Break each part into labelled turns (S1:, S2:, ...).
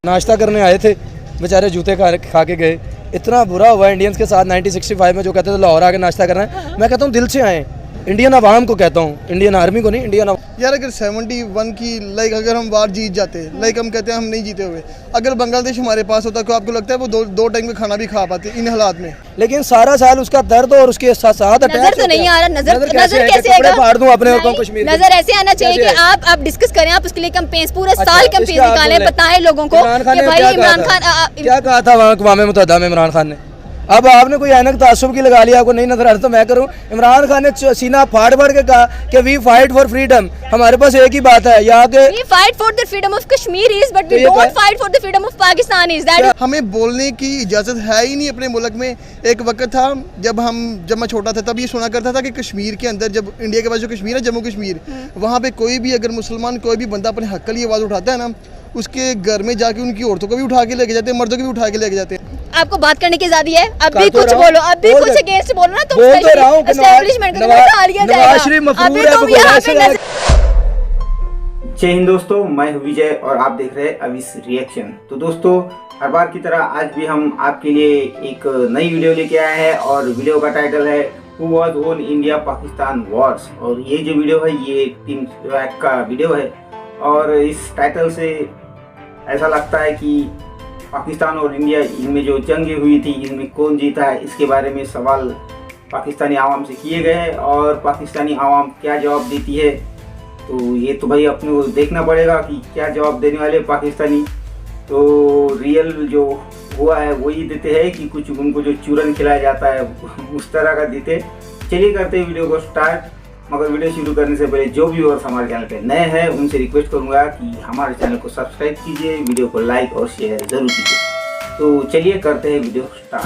S1: नाश्ता करने आए थे, बेचारे जूते खा के गए। इतना बुरा हुआ इंडियंस के साथ 1965 में, जो कहते थे लाहौर आके नाश्ता करना है। मैं कहता हूँ दिल से आए, इंडियन अवाम को कहता हूँ, इंडियन आर्मी को नहीं, इंडियन
S2: यार। अगर 71 की अगर हम वार जीत जाते, हम कहते हैं हम नहीं जीते हुए, अगर बांग्लादेश हमारे पास होता तो आपको लगता है वो दो टाइम का खाना भी खा पाते इन हालात में?
S1: लेकिन सारा साल उसका दर्द और उसके साथ
S3: नजर तो नहीं आ रहा। नजर कैसे
S1: आएगा? फाड़ दूं अपने को कश्मीर।
S3: नजर ऐसे आना चाहिए कि आप डिस्कस करें, आप उसके लिए कैंपेन पूरा साल कैंपेन निकालें, बताएं लोगों को कि भाई इमरान खान
S1: क्या कहा था वहाँ अक़वाम मुत्तहिदा में इमरान खान ने। अब आपने कोई ऐनक तासुब की लगा लिया, आपको नहीं नजर आ रहा तो मैं करूं। इमरान खान ने सीना फाड़ के कहा कि वी फाइट फॉर फ्रीडम। हमारे पास एक ही बात है यहाँ के,
S3: we fight for the freedom of Kashmir is, but we don't fight for the freedom of Pakistan is. That
S2: हमें बोलने की इजाजत है ही नहीं अपने मुल्क में। एक वक्त था जब मैं छोटा था, तब ये सुना करता था कि कश्मीर के अंदर, जब इंडिया के पास जो कश्मीर है, जम्मू कश्मीर, वहाँ पे कोई भी अगर मुसलमान कोई भी बंदा अपने हक के लिए आवाज़ उठाता है ना, उसके घर में जाके उनकी औरतों को भी उठा के लेके जाते हैं, मर्दों को भी उठा के लेके जाते हैं।
S3: आपको बात करने की आज़ादी है, अब भी कुछ बोलो, अब भी कुछ अगेंस्ट बोलो ना, तो एस्टैब्लिशमेंट को हटा लिया जाएगा। अभी तो यहाँ पे
S4: जय हिंद दोस्तों, मैं हूं विजय और आप देख रहे हैं अविस रिएक्शन। तो दोस्तों, हर बार की तरह आज भी हम आपके लिए एक नई वीडियो लेके आए हैं और वीडियो का टाइटल है who was own India Pakistan Wars. और ये जो वीडियो है ये 3 ट्रैक का वीडियो है और इस टाइटल से ऐसा लगता है कि पाकिस्तान और इंडिया इनमें जो जंग हुई थी, इनमें कौन जीता है, इसके बारे में सवाल पाकिस्तानी आवाम से किए गए हैं और पाकिस्तानी आवाम क्या जवाब देती है। तो ये तो भाई अपने को देखना पड़ेगा कि क्या जवाब देने वाले पाकिस्तानी। तो रियल जो हुआ है वही देते हैं कि कुछ उनको जो चूरन खिलाया जाता है उस तरह का देते। चलिए करते हैं वीडियो को स्टार्ट। मगर वीडियो शुरू करने से पहले जो भी व्यूअर्स हमारे चैनल पे नए हैं उनसे रिक्वेस्ट करूंगा कि हमारे चैनल को सब्सक्राइब कीजिए, वीडियो को लाइक और शेयर जरूर कीजिए। तो चलिए करते हैं वीडियो स्टार्ट।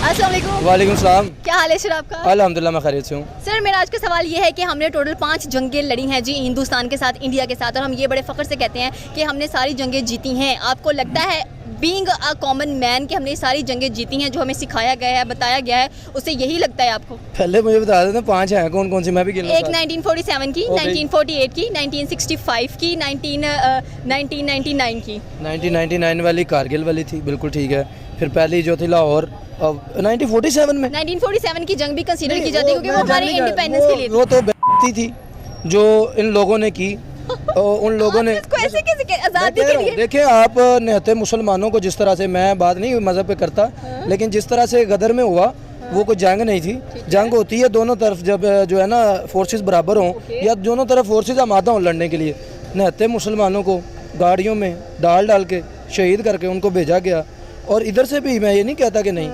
S3: अस्सलाम वालेकुम।
S1: वालेकुम सलाम।
S3: क्या हाल है सर आपका?
S1: अल्हम्दुलिल्लाह मैं खैरियत से हूँ।
S3: सर मेरा आज का सवाल ये है कि हमने टोटल 5 जंगें लड़ी हैं जी, हिंदुस्तान के साथ, इंडिया के साथ, और हम ये बड़े फ़ख्र से कहते हैं कि हमने सारी जंगें जीती हैं। आपको लगता है बीइंग अ कॉमन मैन कि हमने सारी जंगें जीती हैं, जो हमें सिखाया गया है, बताया गया है, उससे यही लगता है आपको?
S1: पहले मुझे बता देते 5 हैं, कौन कौन सी मैं भी गिन लूं।
S3: एक 1947 की, 1948 की, 1965 की, 1999 की।
S1: 1999 वाली कारगिल वाली थी, बिल्कुल ठीक है। फिर पहली जो थी लाहौर 1947 में।
S3: 1947 की जंग भी कंसीडर की जाती है क्योंकि वो हमारे इंडिपेंडेंस के लिए
S1: वो तो बेइज्जती थी जो इन लोगों ने की। उन लोगों ने
S3: कैसे आज़ादी के लिए।
S1: देखिए, आप निहत्ते मुसलमानों को जिस तरह से, मैं बात नहीं मज़हब पे करता, लेकिन जिस तरह से गदर में हुआ वो कोई जंग नहीं थी। जंग होती है दोनों तरफ, जब जो है ना फोर्सेस बराबर हों या दोनों तरफ फोर्सेस आमादा हों लड़ने के लिए। निहत्ते मुसलमानों को गाड़ियों में डाल के शहीद करके उनको भेजा गया। और इधर से भी मैं ये नहीं कहता कि नहीं,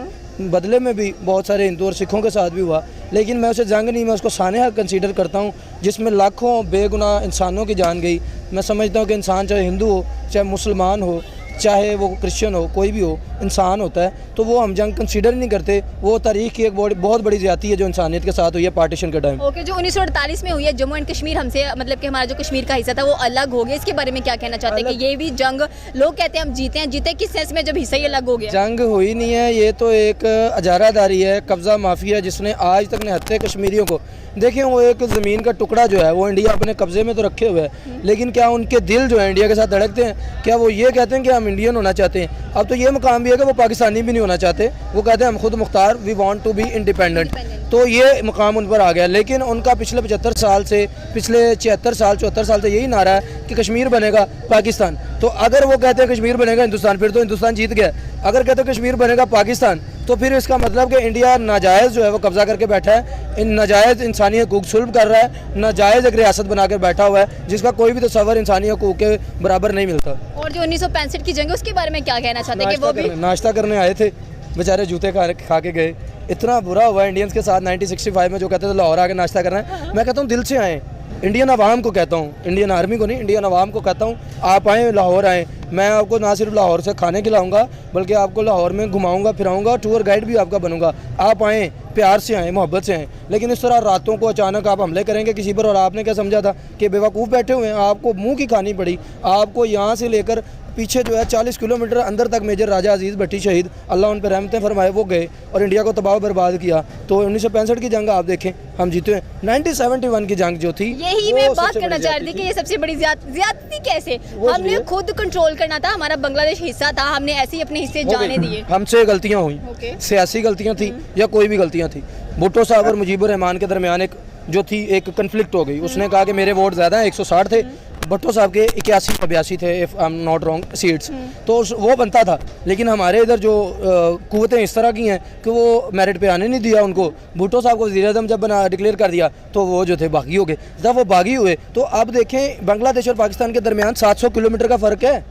S1: बदले में भी बहुत सारे हिंदू और सिखों के साथ भी हुआ, लेकिन मैं उसे जंग नहीं, मैं उसको सानहा कंसीडर करता हूँ जिसमें लाखों बेगुनाह इंसानों की जान गई। मैं समझता हूँ कि इंसान चाहे हिंदू हो, चाहे मुसलमान हो, चाहे वो क्रिश्चियन हो, कोई भी हो, इंसान होता है, तो वो हम जंग कंसीडर नहीं करते। वो तारीख की एक बहुत बड़ी ज़्यादती है जो इंसानियत के साथ हुई है पार्टीशन के टाइम।
S3: ओके, जो 1948 में हुई है जम्मू एंड कश्मीर हमसे, मतलब कि हमारा जो कश्मीर का हिस्सा था वो अलग हो गया, इसके बारे में क्या कहना चाहते हैं कि ये भी जंग, लोग कहते हैं हम जीते हैं, जीते किस सेंस में जब हिस्सा ही अलग हो गया?
S1: जंग हुई नहीं है, ये तो एक अजारादारी है, कब्ज़ा माफिया जिसने आज तक निहत्ते कश्मीरियों को, देखिए वो एक ज़मीन का टुकड़ा जो है वो इंडिया अपने कब्ज़े में तो रखे हुए है, लेकिन क्या उनके दिल जो है इंडिया के साथ धड़कते हैं? क्या वो ये कहते हैं कि हम इंडियन होना चाहते हैं? अब तो ये मुकाम भी है कि वो पाकिस्तानी भी नहीं होना चाहते, वो कहते हैं हम खुद मुख्तार, we want to be independent. तो ये मुकाम उन पर आ गया। लेकिन उनका पिछले 75 साल से, पिछले 74 साल से यही नारा है कि कश्मीर बनेगा पाकिस्तान। तो अगर वो कहते हैं कश्मीर बनेगा हिंदुस्तान, फिर तो हिंदुस्तान जीत गया। अगर कहते हैं कश्मीर बनेगा पाकिस्तान, तो फिर इसका मतलब कि इंडिया नाजायज़ जो है वो कब्ज़ा करके बैठा है, इन नाजायज़ इंसानी हकूक़ सुल्ब कर रहा है, नाजायज़ एक रियासत बना कर बैठा हुआ है जिसका कोई भी तस्वर इंसानी हकूक़ के बराबर नहीं मिलता।
S3: और जो 1965 की जंग है उसके बारे में क्या कहना चाहते हैं कि वो भी
S1: नाश्ता करने आए थे, बेचारे जूते खा के गए। इतना बुरा हुआ इंडियंस के साथ 1965 में, जो कहते थे लाहौर आके नाश्ता करना है। मैं कहता हूँ दिल से आए, इंडियन अवाम को कहता हूँ, इंडियन आर्मी को नहीं, इंडियन अवाम को कहता हूँ, आप आएँ, लाहौर आएँ। मैं आपको ना सिर्फ लाहौर से खाने खिलाऊंगा बल्कि आपको लाहौर में घुमाऊंगा फिराऊंगा, टूर गाइड भी आपका बनूंगा। आप आएँ, प्यार से आएँ, मोहब्बत से आएँ। लेकिन इस तरह रातों को अचानक आप हमले करेंगे किसी पर, और आपने क्या समझा था कि बेवकूफ़ बैठे हुए हैं, आपको मुँह की खानी पड़ी। आपको यहाँ से लेकर पीछे जो है 40 किलोमीटर अंदर तक मेजर राजा अजीज़ भट्टी शहीद, अल्लाह उन पर रहमतें फरमाए, वो गए और इंडिया को तबाह बर्बाद किया। तो 1965 की जंग आप देखें, हम जीते हैं। 1971 की जंग जो थी,
S3: यही
S1: वो
S3: मैं
S1: सबसे
S3: बात
S1: बड़ी
S3: करना चाह रही थी
S1: ज्यादती
S3: कि ये सबसे बड़ी ज्यादती कैसे,
S1: वो
S3: हमने
S1: इसलिए-
S3: खुद कंट्रोल करना था, हमारा बांग्लादेश हिस्सा था, हमने ऐसे ही अपने हिस्से
S1: हो
S3: जाने
S1: गई।
S3: दिए।
S1: हमसे गलतियां हुई,
S3: ओके।
S1: सियासी गलतियां थी या कोई भी गलतियां थी। भुट्टो साहब और मुजीबुर रहमान के दरमियान एक जो थी एक कन्फ्लिक्ट हो गई। उसने कहा कि मेरे वोट ज़्यादा हैं, 160 थे, भुट्टो साहब के 81-82 थे, if I am not wrong seats. तो वो बनता था, लेकिन हमारे इधर जो कुव्वतें इस तरह की हैं कि वो मेरिट पे आने नहीं दिया उनको। भुट्टो साहब को वज़ीर-ए-आज़म जब डिक्लेयर कर दिया तो वो जो थे बागी हो गए। जब वो बागी हुए तो अब देखें बांग्लादेश और पाकिस्तान के दरमियान 700 किलोमीटर का फ़र्क है।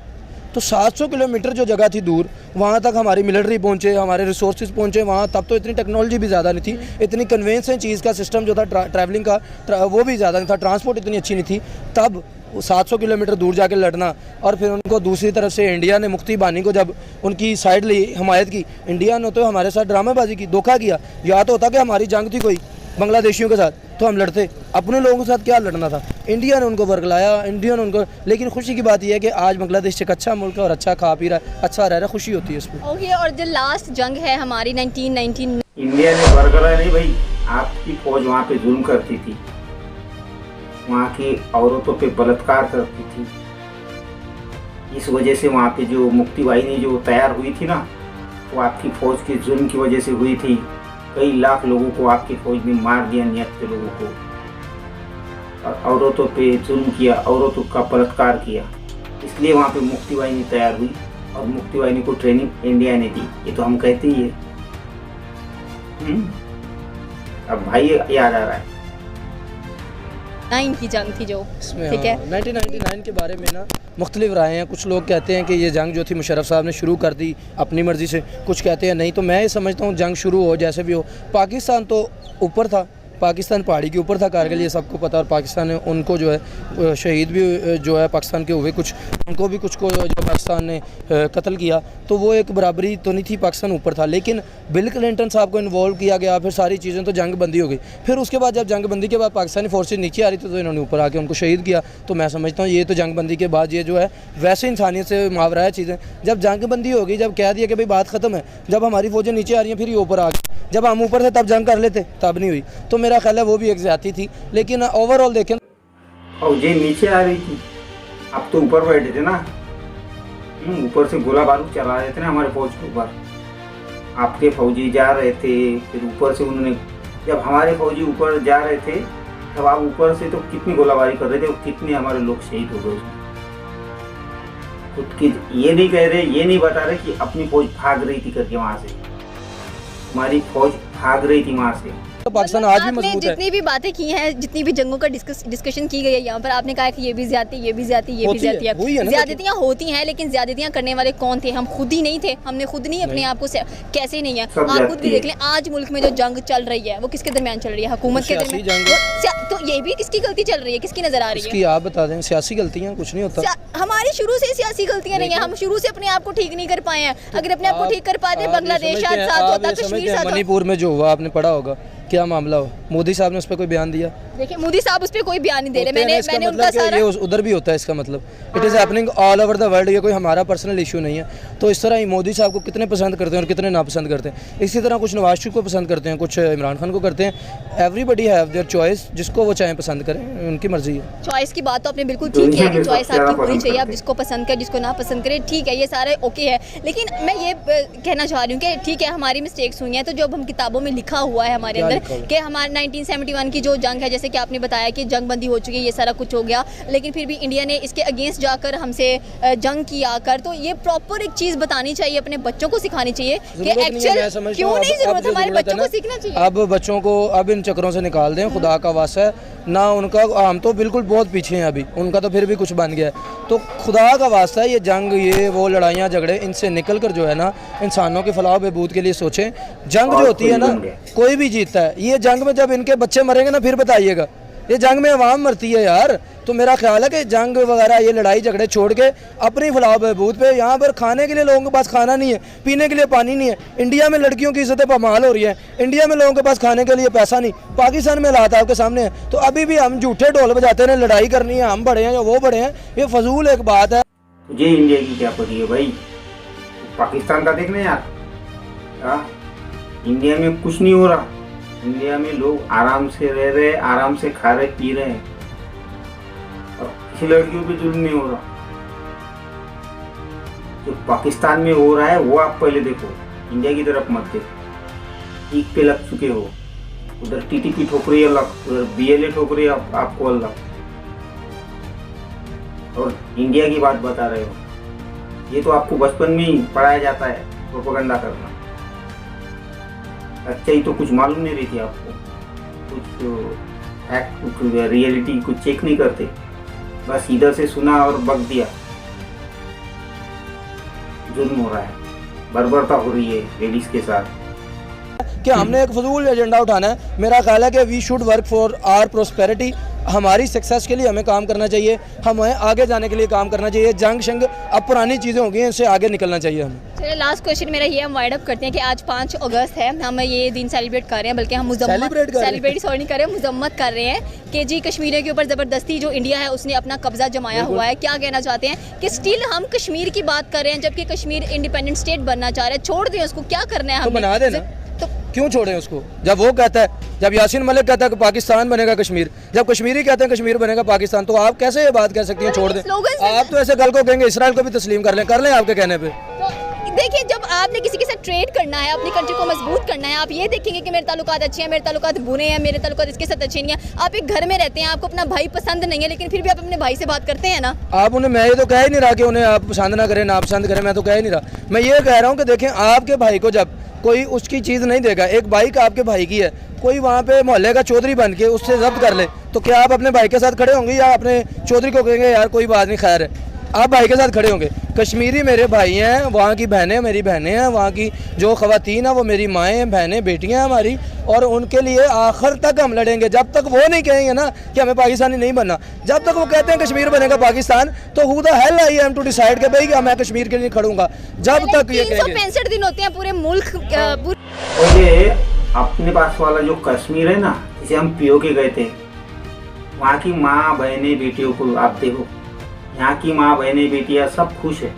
S1: तो 700 किलोमीटर जो जगह थी दूर, वहाँ तक हमारी मिलिट्री पहुँचे, हमारे रिसोर्सेज पहुँचे वहाँ। तब तो इतनी टेक्नोलॉजी भी ज़्यादा नहीं थी, इतनी कन्वेंस चीज़ का सिस्टम जो था ट्रैवलिंग का वो भी ज़्यादा नहीं था, ट्रांसपोर्ट इतनी अच्छी नहीं थी। तब 700 किलोमीटर दूर जाके लड़ना और फिर उनको दूसरी तरफ से इंडिया ने मुफ्ती बानी को जब उनकी साइड ली, हिमायत की, इंडिया ने तो हमारे साथ ड्रामेबाजी की, धोखा किया। या तो होता कि हमारी जंग थी कोई बांग्लादेशियों के साथ तो हम लड़ते, अपने लोगों के साथ क्या लड़ना था। इंडिया ने उनको वर्क लाया, इंडिया ने उनको। लेकिन खुशी की बात यह है कि आज बांग्लादेश एक अच्छा मुल्क है और अच्छा खा पी रहा है, अच्छा रह रहा है, खुशी होती है इसमें।
S3: ओके, और जो लास्ट जंग है हमारी 1919
S4: इंडिया ने बरकरार नहीं भाई, आपकी फौज वहाँ पे जुल्म करती थी, वहाँ की औरतों पे बलात्कार करती थी। इस वजह से वहाँ पे जो मुक्ति वाहिनी जो तैयार हुई थी ना, वो आपकी फौज के जुल्म की वजह से हुई थी। कई लाख लोगों को आपकी फौज ने मार दिया, नियत के लोगों को, और औरतों पे जुल्म किया, औरतों का बलात्कार किया। इसलिए वहाँ पे मुक्ति वाहिनी तैयार हुई और मुक्ति वाहिनी को ट्रेनिंग इंडिया ने दी। ये तो हम कहते ही है। अब भाई याद आ रहा है
S3: 9 की जंग थी जो,
S1: इसमें
S3: ठीक है।
S1: 1999 के बारे में ना मुख्तलिफ राय हैं। कुछ लोग कहते हैं कि ये जंग जो थी मुशर्रफ साहब ने शुरू कर दी अपनी मर्ज़ी से, कुछ कहते हैं नहीं। तो मैं ये समझता हूँ जंग शुरू हो जैसे भी हो, पाकिस्तान तो ऊपर था, पाकिस्तान पहाड़ी के ऊपर था कारगिल, ये सबको पता। और पाकिस्तान ने उनको जो है शहीद भी जो है पाकिस्तान के हुए, कुछ उनको भी कुछ को जो पाकिस्तान ने कत्ल किया। तो वो एक बराबरी तो नहीं थी, पाकिस्तान ऊपर था। लेकिन बिल क्लिंटन साहब को इन्वॉल्व किया गया, फिर सारी चीज़ें, तो जंग बंदी हो गई। फिर उसके बाद जब जंग बंदी के बाद पाकिस्तानी फोर्सेज नीचे आ रही थी तो इन्होंने ऊपर आके उनको शहीद किया। तो मैं समझता हूँ ये तो जंग बंदी के बाद ये जो है वैसे इंसानियत से मुहावरा है चीज़ें। जब जंग बंदी हो गई, जब कह दिया कि भाई बात ख़त्म है, जब हमारी फौजें नीचे आ रही हैं फिर ये ऊपर आ गई। जब हम ऊपर थे तब जंग कर लेते, तब नहीं हुई। तो मेरा ख्याल है वो भी एक ज़्यादती थी। लेकिन ओवरऑल देखें,
S4: फौजें नीचे आ रही थी, अब तो ऊपर बैठे थे ना, ऊपर से गोला बारूद चला रहे थे ना हमारे फौज के ऊपर। आपके फौजी जा रहे थे, फिर ऊपर से उन्होंने, जब हमारे फौजी ऊपर जा रहे थे तब आप ऊपर से तो कितनी गोलाबारी कर रहे थे, कितने हमारे लोग शहीद हो गए उसमें। खुद की ये नहीं कह रहे, ये नहीं बता रहे कि अपनी फौज भाग रही थी करके वहाँ से, हमारी फौज भाग रही थी वहाँ से।
S1: तो पाकिस्तान आज भी
S3: आपने
S1: मजबूत है।
S3: जितनी भी बातें की हैं, जितनी भी जंगों का डिस्कशन की गई है यहाँ पर, आपने कहा कि ये भी ज्यादती, ये भी ज्यादती, ये भी
S1: होती है,
S3: ज्यादती
S1: वही है
S3: है।
S1: ना,
S3: ज्यादतियाँ होती हैं, लेकिन ज्यादतियाँ करने वाले कौन थे? हम खुद ही नहीं थे, हमने खुद नहीं अपने आप को कैसे नहीं है।
S4: सब
S3: आप खुद
S4: ज्यादती
S3: भी
S4: है।
S3: देख लें, आज मुल्क में जो जंग चल रही है वो किसके दरमियान चल रही है? हुकूमत के
S1: सियासी
S3: दरमियान।
S1: जंग।
S3: तो ये भी किसकी गलती चल रही है, किसकी नजर आ रही है?
S1: इसकी आप बता दें, सियासी गलतियाँ कुछ नहीं होता।
S3: हमारी शुरू से सियासी गलतियां नहीं है, हम शुरू से अपने आप को ठीक नहीं कर पाए हैं। अगर अपने आप को ठीक कर पाते, बांग्लादेश साथ होता, कश्मीर साथ होता।
S1: मणिपुर में जो हुआ आपने पढ़ा होगा, क्या मामला हो, मोदी साहब ने उस पर कोई बयान दिया?
S3: देखिए, मोदी साहब उस पर कोई बयान नहीं दे रहे। मैंने उनका
S1: मतलब
S3: सारा,
S1: ये उधर भी होता है, इसका मतलब it is happening all over the world. ये कोई हमारा पर्सनल इशू नहीं है। तो इस तरह ही मोदी साहब को कितने पसंद करते हैं और कितने नापसंद करते हैं। इसी तरह कुछ नवाज शरीफ को पसंद करते हैं, कुछ इमरान खान को करते हैं। एवरीबडी हैव देयर चॉइस, जिसको वो चाहें पसंद करें, उनकी मर्जी है।
S3: चॉइस की बात तो आपने बिल्कुल ठीक किया कि चॉइस आपकी होनी चाहिए, आप जिसको पसंद करें, जिसको ना पसंद करें, ठीक है, ये सारे ओके है। लेकिन मैं ये कहना चाह रही हूँ कि ठीक है, हमारी मिस्टेक्स हुई हैं, तो जब हम किताबों में लिखा हुआ है हमारे अंदर कि हमारे 1971 की जो जंग है, जैसे कि आपने बताया कि जंग बंदी हो चुकी है, ये सारा कुछ हो गया, लेकिन फिर भी इंडिया ने इसके अगेंस्ट जाकर हमसे जंग किया कर, तो ये प्रॉपर एक चीज़ बतानी चाहिए, अपने बच्चों को सिखानी चाहिए कि एक्चुअल क्यों नहीं जरूरत, हमारे बच्चों को सीखना चाहिए।
S1: अब बच्चों को अब इन चक्रों से निकाल दें, खुदा का वास्ता है ना उनका। हम तो बिल्कुल बहुत पीछे हैं अभी, उनका तो फिर भी कुछ बन गया है। तो खुदा का वास्ता है, ये जंग, ये वो लड़ाइयाँ झगड़े, इनसे निकल कर जो है ना इंसानों के फलाह बहबूद के लिए सोचें। जंग जो होती है ना, कोई भी जीतता है। ये जंग में जब इनके बच्चे मरेंगे ना, फिर बताइएगा। ये जंग में अवाम मरती है यार। तो मेरा ख्याल है कि जंग वगैरह ये लड़ाई झगड़े छोड़ के अपनी फलाह बहबूद पे, यहाँ पर खाने के लिए लोगों के पास खाना नहीं है, पीने के लिए पानी नहीं है। इंडिया में लड़कियों की इज्जतें पामाल हो रही है, इंडिया में लोगों के पास खाने के लिए पैसा नहीं। पाकिस्तान में हालात आपके सामने है। तो अभी भी हम झूठे ढोल बजाते हैं, लड़ाई करनी है, हम बड़े हैं या वो बड़े हैं, ये फजूल एक बात है।
S4: तुझे इंडिया की क्या पड़ी है भाई? पाकिस्तान का देखना यार। हाँ, इंडिया में कुछ नहीं हो रहा। इंडिया में लोग आराम से रह रहे, आराम से खा रहे पी रहे हैं और किसी लड़कियों पे जुल्म नहीं हो रहा। जो पाकिस्तान में हो रहा है वो आप पहले देखो, इंडिया की तरफ मत देखो। ईक पे लग चुके हो, उधर टीटीपी ठोक रही है अलग, उधर बीएलए ठोक रही है आपको अलग, और इंडिया की बात बता रहे हो। ये तो आपको बचपन में ही पढ़ाया जाता है प्रोपेगेंडा करना। अच्छा, ही तो कुछ मालूम नहीं रहती आपको, कुछ रियलिटी कुछ चेक नहीं करते, बस इधर से सुना और बक दिया। जुल्म हो रहा है, बर्बरता हो रही है लेडीज के साथ।
S1: कि हमने एक फजूल एजेंडा उठाना है। मेरा ख्याल है कि we should work for our prosperity. हमारी सक्सेस के लिए हमें काम करना चाहिए, हमें आगे जाने के लिए काम करना चाहिए। जंग शंग अब पुरानी चीज़ें हो गई हैं, इससे आगे निकलना चाहिए हमें।
S3: चलिए, लास्ट क्वेश्चन मेरा ये हम वाइड अप करते हैं कि आज 5 अगस्त है, हम ये दिन सेलिब्रेट कर रहे हैं, बल्कि हम
S1: सेलिब्रेट
S3: सॉरी नहीं कर रहे हैं, मुजम्मत कर रहे हैं कि जी कश्मीरियों के ऊपर ज़बरदस्ती जो इंडिया है उसने अपना कब्जा जमाया हुआ है। क्या कहना चाहते हैं कि स्टिल हम कश्मीर की बात कर रहे हैं जबकि कश्मीर इंडिपेंडेंट स्टेट बनना चाह रहे हैं। छोड़ दें उसको, क्या करना है
S1: तो
S3: हमें?
S1: बना देना, तो क्यों छोड़ें उसको? जब वो कहता है, जब यासीन मलिक कहता है कि पाकिस्तान बनेगा कश्मीर, जब कश्मीरी कहते हैं कश्मीर बनेगा पाकिस्तान, तो आप कैसे ये बात कह सकती हैं छोड़ दें? आप तो ऐसे गल को कहेंगे इसराइल को भी तस्लीम कर लें आपके कहने पे।
S3: तो देखिए, जब आपने किसी के साथ ट्रेड करना है, अपनी कंट्री को मजबूत करना है, आप ये देखेंगे कि मेरे ताल्लुकात अच्छे हैं, मेरे ताल्लुकात बुरे हैं, मेरे ताल्लुकात इसके साथ अच्छे नहीं हैं। आप एक घर में रहते हैं, आपको अपना भाई पसंद नहीं है, लेकिन फिर भी आप अपने भाई से बात करते हैं ना।
S1: आप उन्हें, मैं ये तो कह ही नहीं रहा कि उन्हें आप पसंद ना करें ना पसंद करें, मैं तो कह ही नहीं रहा। मैं ये कह रहा हूँ कि देखें, आपके भाई को जब कोई उसकी चीज़ नहीं देगा, एक बाइक आपके भाई की है, कोई वहाँ पे मोहल्ले का चौधरी बन के उससे जब्त कर ले, तो क्या आप अपने भाई के साथ खड़े होंगे या अपने चौधरी को कहेंगे यार कोई बात नहीं खैर है? आप भाई के साथ खड़े होंगे। कश्मीरी मेरे भाई हैं, वहाँ की बहनें मेरी बहनें हैं, वहाँ की जो ख़वातीन हैं वो मेरी माएँ हैं, बहनें बेटियाँ हैं हमारी, और उनके लिए आखिर तक हम लड़ेंगे। जब तक वो नहीं कहेंगे ना कि हमें पाकिस्तानी नहीं बनना, जब तक वो कहते हैं कश्मीर बनेगा पाकिस्तान, तो who the hell I am to decide कि भाई मैं कश्मीर के लिए खड़ूंगा। जब तक ये कहेंगे
S3: 365 दिन होते हैं पूरे मुल्क
S4: और ये अपने पास वाला जो कश्मीर है ना, जिसे हम पीओके गए थे, वहाँ की माँ बहनें बेटियों को आप देखो, यहाँ की माँ बहनें बेटियाँ सब खुश है।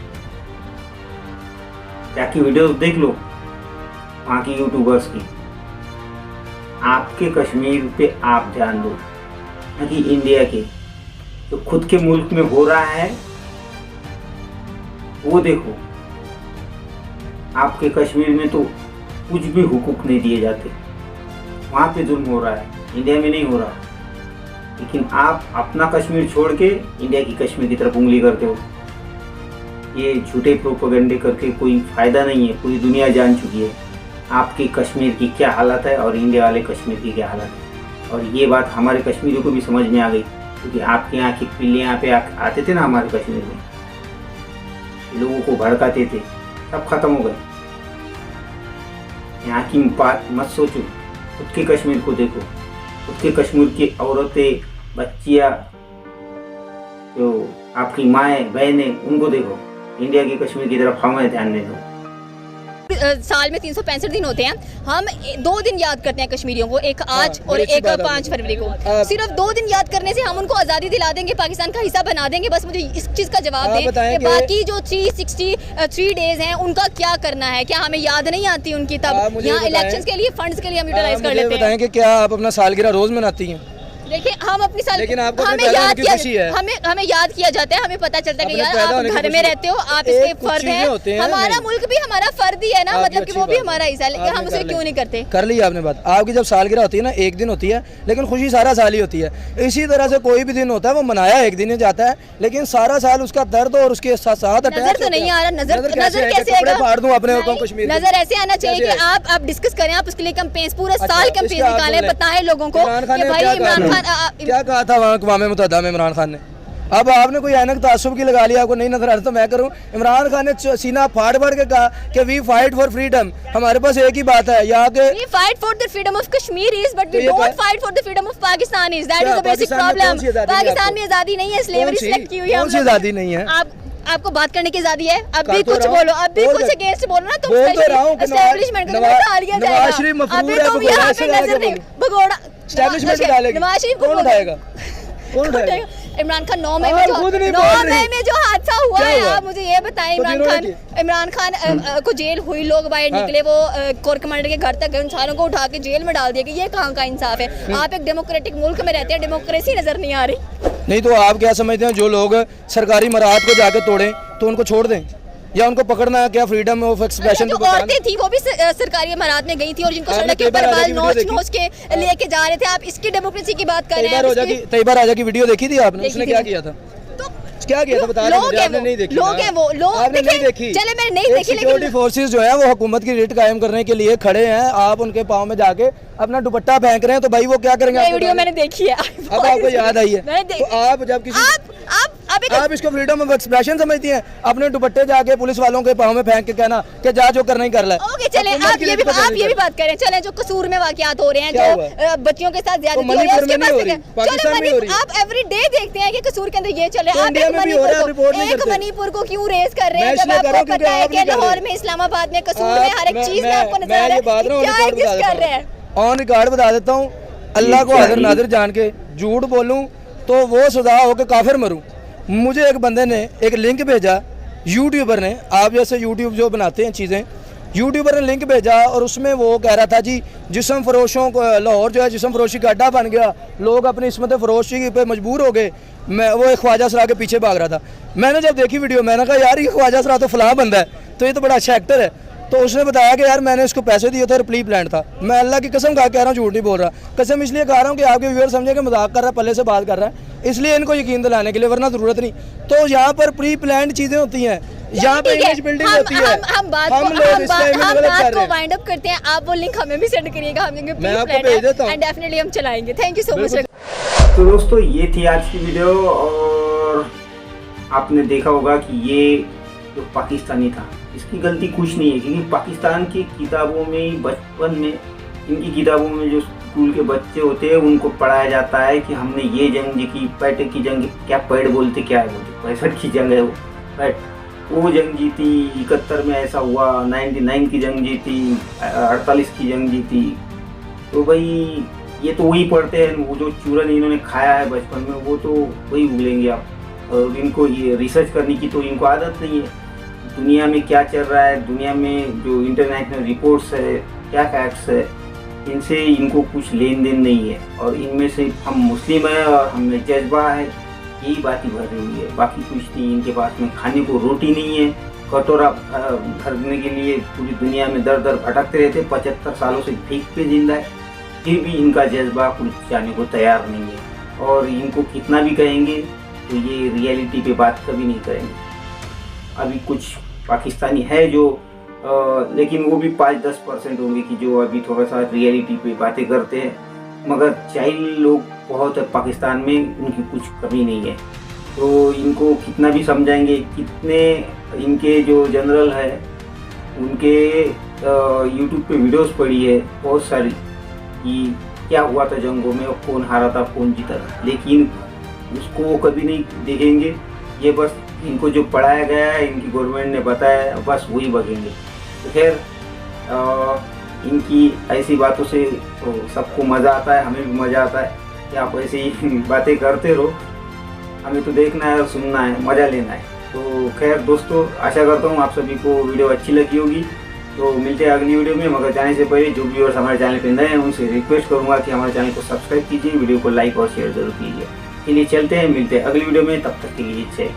S4: जाके वीडियोस देख लो वहाँ की यूट्यूबर्स की। आपके कश्मीर पे आप ध्यान दो, ना कि इंडिया के जो खुद के मुल्क में हो रहा है वो देखो। आपके कश्मीर में तो कुछ भी हुकूक नहीं दिए जाते, वहाँ पे जुल्म हो रहा है, इंडिया में नहीं हो रहा। लेकिन आप अपना कश्मीर छोड़ के इंडिया की कश्मीर की तरफ उंगली करते हो। ये झूठे प्रोपेगेंडे करके कोई फ़ायदा नहीं है। पूरी दुनिया जान चुकी है आपकी कश्मीर की क्या हालत है और इंडिया वाले कश्मीर की क्या हालत है। और ये बात हमारे कश्मीरियों को भी समझ में आ गई, क्योंकि आपके यहाँ की पिल्ले यहाँ पे आते थे ना हमारे कश्मीर में, लोगों को भड़काते थे, सब खत्म हो गए। यहाँ की बात मत सोचो, खुद के कश्मीर को देखो, खुद के कश्मीर की औरतें, बच्चियाँ, जो आपकी माएँ बहनें, उनको देखो। इंडिया की कश्मीर की तरफ हमें ध्यान नहीं दो।
S3: साल में 365 दिन होते हैं, हम 2 दिन याद करते हैं कश्मीरियों को, एक आज और एक 5 फरवरी को। सिर्फ 2 दिन याद करने से हम उनको आज़ादी दिला देंगे, पाकिस्तान का हिस्सा बना देंगे? बस मुझे इस चीज़ का जवाब दें कि बाकी जो 363 डेज हैं उनका क्या करना है? क्या हमें याद नहीं आती उनकी? तब यहाँ इलेक्शंस के लिए फंड्स के लिए हम यूटिलाइज कर लेते हैं।
S1: बताएं कि क्या आप अपना सालगिरह रोज़ मनाती हैं?
S3: देखिए, हम अपनी साल,
S1: लेकिन आपको
S3: हमें याद किया जाता है, हमें पता चलता है कि यार आप घर में रहते हो, आप इसके फर्द हैं। हमारा मुल्क भी हमारा फर्द ही है ना, मतलब कि वो भी हमारा हिस्सा है, लेकिन हम उसे क्यों नहीं करते?
S1: कर ली आपने बात। आपकी जब सालगिरह होती है ना, एक दिन होती है, लेकिन खुशी सारा साल ही होती है। इसी तरह से कोई भी दिन होता है वो मनाया एक दिन ही जाता है, लेकिन सारा साल उसका दर्द और उसके साथ
S3: नजर तो नहीं आ रहा। नजर कैसे आएगा?
S1: फाड़ दूं अपने कश्मीर।
S3: नजर ऐसे आना चाहिए कि आप डिस्कस करें, आप उसके लिए कैंपेन, पूरा साल कैंपेन निकालें, बताएं लोगों को कि भाई इमरान खान
S1: क्या कहा था वहाँ अक़वाम मुत्तहिदा में इमरान खान ने। अब आपने कोई ऐनक तासुब की लगा लिया, आपको नहीं नजर आ रहा, तो मैं करूँ। इमरान खान ने सीना फाड़ फाड़ के कहा कि वी फाइट फॉर फ्रीडम। हमारे पास एक ही बात है यहाँ के,
S3: we fight for the freedom of Kashmir is, but we don't fight for the freedom of Pakistan is. That is the basic problem. Pakistan में आज़ादी नहीं है, स्लेवरी सेलेक्ट की हुई है।
S1: कौन सी आज़ादी नहीं है?
S3: आपको बात करने की आज़ादी है, अब भी कुछ बोलो, अब भी कुछ अगेंस्ट बोलो ना, तो एस्टैब्लिशमेंट को उठा लिया जाएगा। अभी तुम यहाँ पे नजर नहीं भगोड़ा,
S1: एस्टैब्लिशमेंट डालेगी,
S3: नवाज शरीफ
S1: कौन उठाएगा? कौन उठाएगा?
S3: इमरान खान 9 मई
S1: आप खुद नहीं बोल रही।
S3: में जो हादसा हुआ
S1: क्या
S3: है,
S1: हुआ?
S3: आप मुझे ये बताएं।
S1: तो
S3: इमरान खान को जेल हुई, लोग बाहर
S1: हाँ।
S3: निकले, वो कोर कमांडर के घर तक गए, उन सारों को उठा के जेल में डाल दिया। कि ये कहाँ का इंसाफ है? आप एक डेमोक्रेटिक मुल्क में रहते हैं, डेमोक्रेसी नजर नहीं आ रही।
S1: नहीं तो आप क्या समझते हैं, जो लोग सरकारी मराहत को जाके तोड़ें तो उनको छोड़ दें या उनको पकड़ना क्या फ्रीडम ऑफ एक्सप्रेशन?
S3: जो औरतें थी वो भी सरकारी इमारत में गई थी और जिनको
S1: आपने
S3: सड़क के
S1: कई बार
S3: ऊपर
S1: आजा
S3: बाल
S1: की वीडियो
S3: नोच
S1: देखी?
S3: नोच के लेके जा रहे थे। आप इसकी डेमोक्रेसी की बात कर रहे हैं?
S1: तैयबा राजा की वीडियो देखी थी आपने?
S3: देखी
S1: उसने
S3: थी
S1: क्या
S3: मैंने।
S1: किया था?
S3: तो
S1: क्या किया था बता रहे मुझे, आपने नहीं देखी
S3: लोग
S1: ना?
S3: हैं वो लोग,
S1: आपने नहीं देखी?
S3: चले मैंने नहीं देखी,
S1: सिक्योरिटी
S3: लेकिन
S1: फोर्सेस जो है वो हुकूमत की रिट कायम करने के लिए खड़े हैं, आप उनके पाँव में जाके अपना दुपट्टा फेंक रहे हैं, तो भाई वो क्या करेंगे?
S3: ये
S1: आपको
S3: वीडियो
S1: बताएं।
S3: मैंने देखी है।
S1: अब आपको याद आई है?
S3: मैंने
S1: तो
S3: देखी।
S1: आप जब किसी आप इसको फ्रीडम ऑफ एक्सप्रेशन समझती हैं? अपने दुपट्टे जाके पुलिस वालों के पाँव में फेंक के कहना कि जा जो करना ही कर ले।
S3: ओके चले, आप ये भी बात करें। चले जो कसूर में वाकयात हो रहे हैं,
S1: क्या
S3: जो बच्चियों के साथ ज्यादती हो रही है,
S1: मणिपुर
S3: उसके
S1: में नहीं हो रही,
S3: बाद
S1: पाकिस्तान में हो रही है।
S3: आप एवरीडे देखते हैं कि कसूर के अंदर ये चले।
S1: तो
S3: आप
S1: इंडिया में भी हो रहा है, रिपोर्ट नहीं
S3: एक
S1: करते।
S3: मणिपुर को क्यों रेस कर रहे
S1: मैं
S3: हैं जब
S1: इसलिए कर रहा
S3: आपको
S1: हूं
S3: पता है
S1: क्योंकि
S3: कि
S1: आप नहीं कर
S3: लाहौर
S1: रहे।
S3: में, इस्लामाबाद में कसूर में हर एक चीज में आपको नजर आ
S1: मैं ये बात
S3: रहा
S1: ना
S3: है क्या एग्जिस्ट कर रहे हैं।
S1: ऑन रिकॉर्ड बता देता हूँ, अल्लाह को हाजिर नाजिर जान के झूठ बोलूं तो वो सजा हो के काफिर मरूं। मुझे एक बंदे ने एक लिंक भेजा, यूट्यूबर ने, आप जैसे यूट्यूब जो बनाते हैं चीज़ें, यूट्यूबर ने लिंक भेजा और उसमें वो कह रहा था जी जिस्म फरोशों को लाहौर जो है जिस्म फरोशी का अड्डा बन गया, लोग अपनी इसमत फरोशी पे मजबूर हो गए। मैं वो एक ख्वाजा सरा के पीछे भाग रहा था। मैंने जब देखी वीडियो मैंने कहा यार ये ख्वाजा सरा तो फलां बंदा है, तो ये तो बड़ा अच्छा एक्टर है। तो उसने बताया कि यार मैंने इसको पैसे दिए थे और प्री प्लान था। मैं अल्लाह की कसम खा कह रहा हूँ, झूठ नहीं बोल रहा। कसम इसलिए खा रहा हूँ कि आपके व्यूअर समझे कि मजाक कर रहा है, पल्ले से बात कर रहा है, इसलिए इनको यकीन दिलाने के लिए, वरना ज़रूरत नहीं। तो यहाँ पर प्री प्लान चीज़ें होती हैं, यहाँ पे इमेज बिल्डिंग होती है। हम लोग इस टाइम में गलत कर रहे हैं।
S3: वाइंड अप करते हैं। आप वो लिंक हमें भी सेंड करिएगा, हम
S1: मैं आपको भेज देता हूँ
S3: एंड डेफिनेटली हम चलाएंगे। Thank you so much.
S4: तो दोस्तों ये थी आज की वीडियो और आपने देखा होगा कि ये जो पाकिस्तानी था इसकी गलती कुछ नहीं है, क्योंकि पाकिस्तान की किताबों में बचपन में इनकी किताबों में जो स्कूल के बच्चे होते हैं उनको पढ़ाया जाता है कि हमने ये जंग जीती, पैट की जंग, क्या पैट बोलते क्या है बोलते, 65 की जंग है वो पैट, वो जंग जीती, 71 में ऐसा हुआ, 99 की जंग जीती, 48 की जंग जीती। तो भाई ये तो वही पढ़ते हैं, वो जो चूरन इन्होंने खाया है बचपन में वो तो वही भूलेंगे आप। और इनको ये रिसर्च करने की तो इनको आदत नहीं है। दुनिया में क्या चल रहा है, दुनिया में जो इंटरनेशनल रिपोर्ट्स है, क्या फैक्ट्स है, इनसे इनको कुछ लेन देन नहीं है। और इनमें से हम मुस्लिम हैं और हमें जज्बा है, यही बात ही भर रही है, बाकी कुछ नहीं। इनके पास में खाने को रोटी नहीं है, कटोरा खरीदने के लिए पूरी दुनिया में दर दर भटकते रहते, 75 सालों से भीख पे जिंदा है, फिर भी इनका जज्बा कुछ जाने को तैयार नहीं है। और इनको कितना भी कहेंगे तो ये रियलिटी पे बात कभी नहीं करेंगे। अभी कुछ पाकिस्तानी है जो लेकिन वो भी 5-10% होंगे कि जो अभी थोड़ा सा रियलिटी पे बातें करते हैं, मगर चाइल्ड लोग बहुत है पाकिस्तान में, उनकी कुछ कमी नहीं है। तो इनको कितना भी समझाएंगे, कितने इनके जो जनरल है उनके यूट्यूब पे वीडियोस पड़ी है बहुत सारी कि क्या हुआ था जंगों में और कौन हारा था कौन जीता था, लेकिन उसको वो कभी नहीं देखेंगे। ये बस इनको जो पढ़ाया गया है, इनकी गवर्नमेंट ने बताया, बस वही बगेंगे। तो खैर इनकी ऐसी बातों से तो सबको मज़ा आता है, हमें भी मज़ा आता है कि आप ऐसी बातें करते रहो, हमें तो देखना है और सुनना है, मज़ा लेना है। तो खैर दोस्तों, आशा करता हूँ आप सभी को वीडियो अच्छी लगी होगी। तो मिलते हैं अगली वीडियो में, मगर जाने से पहले जो व्यूअर्स हमारे चैनल पे नए हैं उनसे रिक्वेस्ट करूँगा कि हमारे चैनल को सब्सक्राइब कीजिए, वीडियो को लाइक और शेयर जरूर कीजिए। चलिए चलते हैं, मिलते हैं अगली वीडियो में, तब तक के लिए जय।